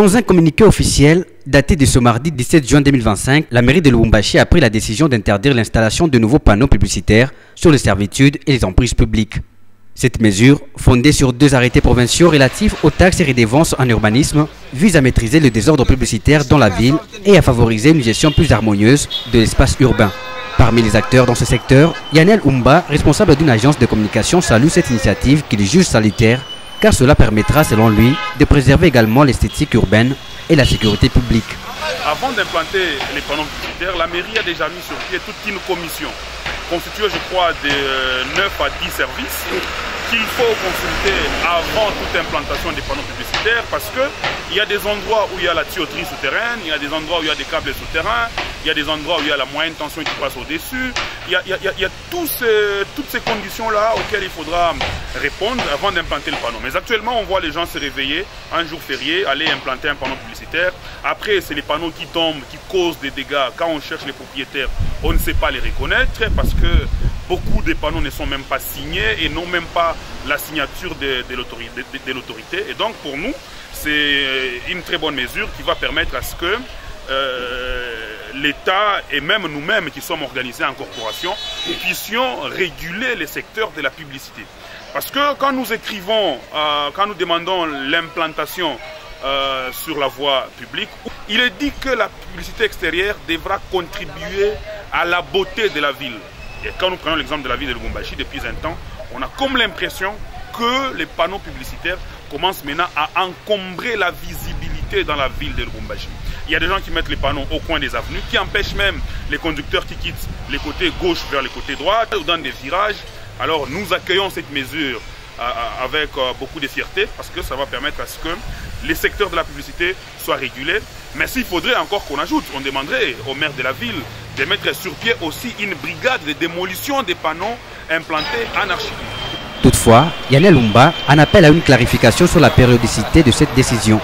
Dans un communiqué officiel daté de ce mardi 17 juin 2025, la mairie de Lubumbashi a pris la décision d'interdire l'installation de nouveaux panneaux publicitaires sur les servitudes et les emprises publiques. Cette mesure, fondée sur 2 arrêtés provinciaux relatifs aux taxes et redevances en urbanisme, vise à maîtriser le désordre publicitaire dans la ville et à favoriser une gestion plus harmonieuse de l'espace urbain. Parmi les acteurs dans ce secteur, Yanel Umba, responsable d'une agence de communication, salue cette initiative qu'il juge salutaire car cela permettra, selon lui, de préserver également l'esthétique urbaine et la sécurité publique. Avant d'implanter les panneaux publicitaires, la mairie a déjà mis sur pied toute une commission constituée, je crois, de 9 à 10 services qu'il faut consulter avant toute implantation des panneaux publicitaires parce qu'il y a des endroits où il y a la tuyauterie souterraine, il y a des endroits où il y a des câbles souterrains, il y a des endroits où il y a la moyenne tension qui passe au-dessus. Il y a toutes ces conditions-là auxquelles il faudra répondre avant d'implanter le panneau. Mais actuellement, on voit les gens se réveiller un jour férié, aller implanter un panneau publicitaire. Après, c'est les panneaux qui tombent, qui causent des dégâts. Quand on cherche les propriétaires, on ne sait pas les reconnaître parce que beaucoup des panneaux ne sont même pas signés et n'ont même pas la signature de l'autorité. Et donc, pour nous, c'est une très bonne mesure qui va permettre à ce que l'État et même nous-mêmes qui sommes organisés en corporation puissions réguler les secteurs de la publicité. Parce que quand nous écrivons, quand nous demandons l'implantation sur la voie publique, il est dit que la publicité extérieure devra contribuer à la beauté de la ville. Et quand nous prenons l'exemple de la ville de Lubumbashi, depuis un temps, on a comme l'impression que les panneaux publicitaires commencent maintenant à encombrer la visibilité dans la ville de Lubumbashi. Il y a des gens qui mettent les panneaux au coin des avenues, qui empêchent même les conducteurs qui quittent les côtés gauche vers les côtés droits, ou dans des virages. Alors nous accueillons cette mesure avec beaucoup de fierté, parce que ça va permettre à ce que les secteurs de la publicité soient régulés. Mais s'il faudrait encore qu'on ajoute, on demanderait au maire de la ville de mettre sur pied aussi une brigade de démolition des panneaux implantés anarchiquement. Toutefois, Yanel Umba en appelle à une clarification sur la périodicité de cette décision.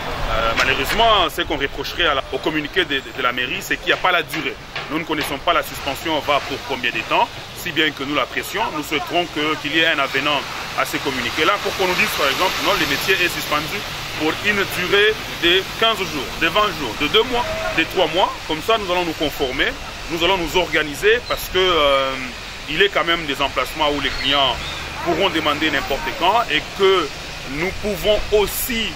Malheureusement, ce qu'on reprocherait au communiqué de la mairie, c'est qu'il n'y a pas la durée. Nous ne connaissons pas la suspension va pour combien de temps, si bien que nous la pression. Nous souhaiterons qu'il y ait un avenant à ces communiqués-là pour qu'on nous dise, par exemple, non, le métier est suspendu pour une durée de 15 jours, de 20 jours, de 2 mois, de 3 mois. Comme ça, nous allons nous conformer, nous allons nous organiser parce que il est quand même des emplacements où les clients pourront demander n'importe quand et que nous pouvons aussi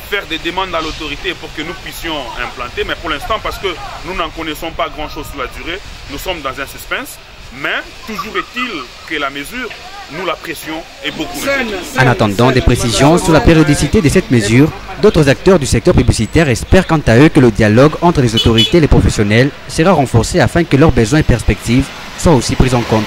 faire des demandes à l'autorité pour que nous puissions implanter. Mais pour l'instant, parce que nous n'en connaissons pas grand-chose sur la durée, nous sommes dans un suspense. Mais toujours est-il que la mesure, nous la pression est beaucoup. En attendant des précisions sur la périodicité de cette mesure, d'autres acteurs du secteur publicitaire espèrent quant à eux que le dialogue entre les autorités et les professionnels sera renforcé afin que leurs besoins et perspectives soient aussi pris en compte.